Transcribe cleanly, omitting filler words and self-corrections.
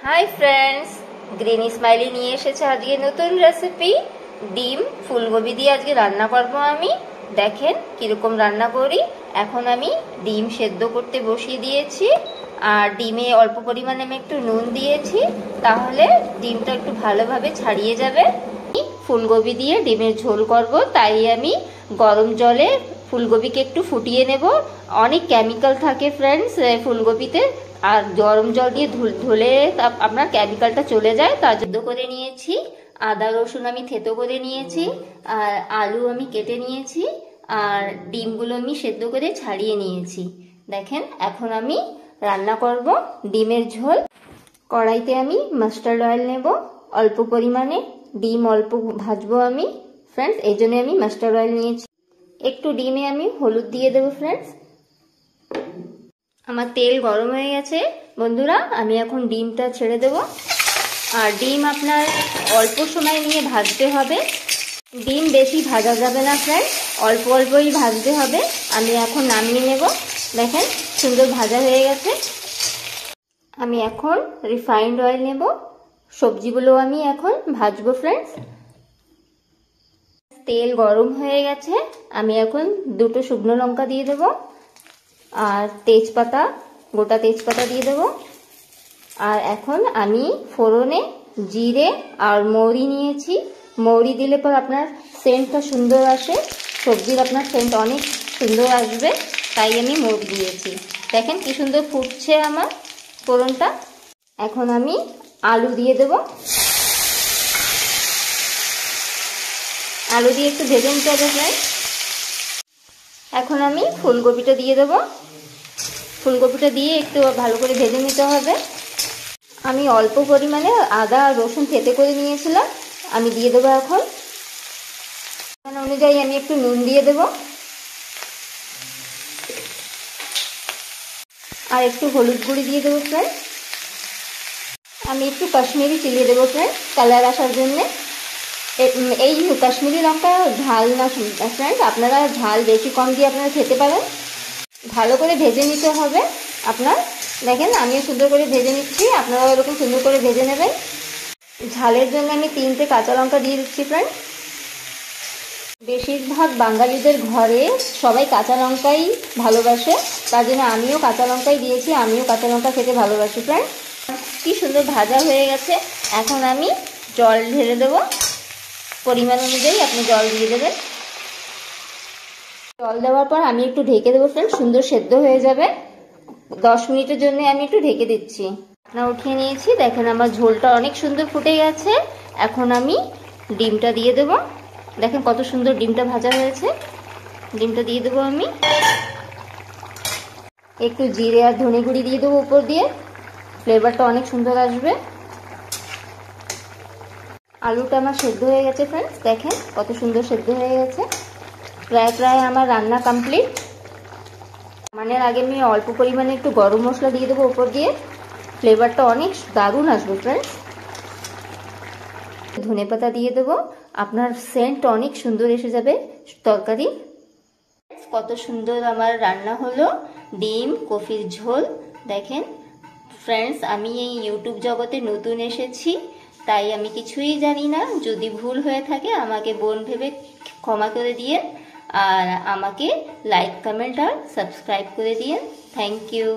Hi friends, green smiley নিয়ে এসেছে আজকে নতুন রেসিপি। ডিম ফুলকপি দিয়ে আজকে রান্না করব আমি। দেখেন কিরকম রান্না করি। এখন আমি ডিম সেদ্ধ করতে বসিয়ে দিয়েছি, আর ডিমে অল্প পরিমাণে আমি একটু নুন দিয়েছি, তাহলে ডিমটা একটু ভালোভাবে ছাড়িয়ে যাবে। ফুলকপি দিয়ে ডিমের ঝোল করব, তাই আমি গরম জলে ফুলকপিকে একটু ফুটিয়ে নেব। অনেক কেমিক্যাল থাকে ফ্রেন্ডস ফুলকপিতে, আর গরম জল দিয়ে ধুলে আপনার কেমিক্যালটা চলে যায়। তা সেদ্ধ করে নিয়েছি, আদা রসুন আমি থেতো করে নিয়েছি, আর আলু আমি কেটে নিয়েছি, আর ডিমগুলো আমি সেদ্ধ করে ছাড়িয়ে নিয়েছি। দেখেন এখন আমি রান্না করব ডিমের ঝোল। কড়াইতে আমি মাস্টার্ড অয়েল নেব অল্প পরিমাণে, ডিম অল্প ভাজবো আমি ফ্রেন্ডস, এই জন্য আমি মাস্টার্ড অয়েল নিয়েছি। একটু ডিমে আমি হলুদ দিয়ে দেবো ফ্রেন্ডস। আমার তেল গরম হয়ে গেছে বন্ধুরা, আমি এখন ডিমটা ছেড়ে দেব। আর ডিম আপনার অল্প সময় নিয়ে ভাজতে হবে, ডিম বেশি ভাজা যাবে না ফ্রেন্ডস, অল্প অল্পই ভাজতে হবে। আমি এখন নামিয়ে নেব। দেখেন সুন্দর ভাজা হয়ে গেছে। আমি এখন রিফাইন্ড অয়েল নেব, সবজিগুলো আমি এখন ভাজবো ফ্রেন্ডস। তেল গরম হয়ে গেছে, আমি এখন দুটো শুকনো লঙ্কা দিয়ে দেব, আর তেজপাতা, গোটা তেজপাতা দিয়ে দেব। আর এখন আমি ফোড়নে জিরে আর মৌরি নিয়েছি। মৌরি দিলে পর আপনার সেন্টটা সুন্দর আসে, সবজির আপনার সেন্ট অনেক সুন্দর আসবে, তাই আমি মৌরি দিয়েছি। দেখেন কি সুন্দর ফুটছে আমার ফোড়নটা। এখন আমি আলু দিয়ে দেব, আলু দিয়ে একটু ভেজে নিতে হবে ফ্রেন্ড। এখন আমি ফুলকপিটা দিয়ে দেব, ফুলকপিটা দিয়ে একটু ভালো করে ভেজে নিতে হবে। আমি অল্প পরিমাণে আদা আর রসুন থেতে করে নিয়েছিলাম, আমি দিয়ে দেবো এখন। অনুযায়ী আমি একটু নুন দিয়ে দেব, আর একটু হলুদ গুঁড়ি দিয়ে দেবো ফ্রেন্ড। আমি একটু কাশ্মীরি চিলি দেবো ফ্রেন্ড, কালার আসার জন্যে। এই কাশ্মীরি লঙ্কা ঝাল না ফ্রেন্ড, আপনারা ঝাল বেশি কম দিয়ে আপনারা খেতে পারেন। ভালো করে ভেজে নিতে হবে আপনার। দেখেন আমিও সুন্দর করে ভেজে নিচ্ছি, আপনারাও এরকম সুন্দর করে ভেজে নেবেন। ঝালের জন্য আমি 3টে কাঁচা লঙ্কা দিয়ে দিচ্ছি ফ্রেন্ড। বেশিরভাগ বাঙালিদের ঘরে সবাই কাঁচা লঙ্কাই ভালোবাসে, তার জন্য আমিও কাঁচা লঙ্কাই দিয়েছি, আমিও কাঁচা লঙ্কা খেতে ভালোবাসি ফ্রেন্ড। কি সুন্দর ভাজা হয়ে গেছে, এখন আমি জল ঢেলে দেবো। পরিমাণ অনুযায়ী আপনি জল দিয়ে দেবেন। জল দেওয়ার পর আমি একটু ঢেকে দেবো ফ্রেন্ড, সুন্দর সেদ্ধ হয়ে যাবে। 10 মিনিটের জন্য আমি একটু ঢেকে দিচ্ছি। না উঠিয়ে নিয়েছি, দেখেন আমার ঝোলটা অনেক সুন্দর ফুটে গেছে। এখন আমি ডিমটা দিয়ে দেব। দেখেন কত সুন্দর ডিমটা ভাজা হয়েছে। ডিমটা দিয়ে দেবো আমি। একটু জিরে আর ধনে গুঁড়ি দিয়ে দেবো উপর দিয়ে, ফ্লেভারটা অনেক সুন্দর আসবে। আলুটা আমার সেদ্ধ হয়ে গেছে ফ্রেন্ডস, দেখেন কত সুন্দর সেদ্ধ হয়ে গেছে। প্রায় আমার রান্না কমপ্লিট। নামানোর আগে আমি অল্প পরিমাণে একটু গরম মশলা দিয়ে দেবো উপর দিয়ে, ফ্লেভারটা অনেক দারুণ আসবে ফ্রেন্ডস। ধনেপাতা দিয়ে দেবো, আপনার সেন্ট অনেক সুন্দর এসে যাবে তরকারি। কত সুন্দর আমার রান্না হলো ডিম কফির ঝোল। দেখেন ফ্রেন্ডস, আমি এই ইউটিউব জগতে নতুন এসেছি, তাই আমি কিছুই জানি না। যদি ভুল হয়ে থাকে আমাকে বোন ভেবে ক্ষমা করে দিয়েন, আর আমাকে লাইক কমেন্ট আর সাবস্ক্রাইব করে দিয়েন। Thank you.